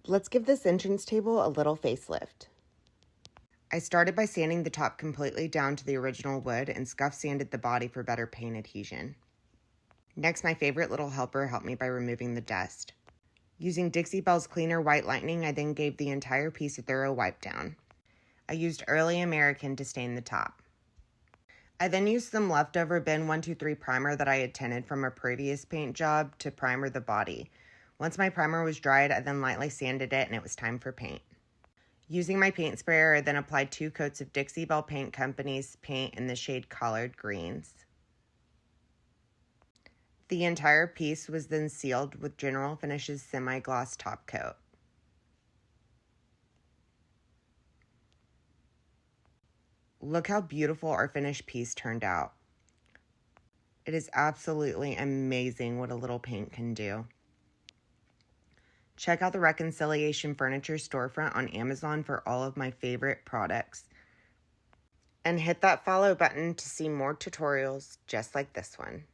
Let's give this entrance table a little facelift. I started by sanding the top completely down to the original wood and scuff sanded the body for better paint adhesion. Next, my favorite little helper helped me by removing the dust. Using Dixie Belle's Cleaner White Lightning, I then gave the entire piece a thorough wipe down. I used Early American to stain the top. I then used some leftover Bin 123 primer that I had tinted from a previous paint job to primer the body. Once my primer was dried, I then lightly sanded it and it was time for paint. Using my paint sprayer, I then applied 2 coats of Dixie Belle Paint Company's paint in the shade Collard Greens. The entire piece was then sealed with General Finishes semi-gloss top coat. Look how beautiful our finished piece turned out. It is absolutely amazing what a little paint can do. Check out the Reconciliation Furniture storefront on Amazon for all of my favorite products. And hit that follow button to see more tutorials just like this one.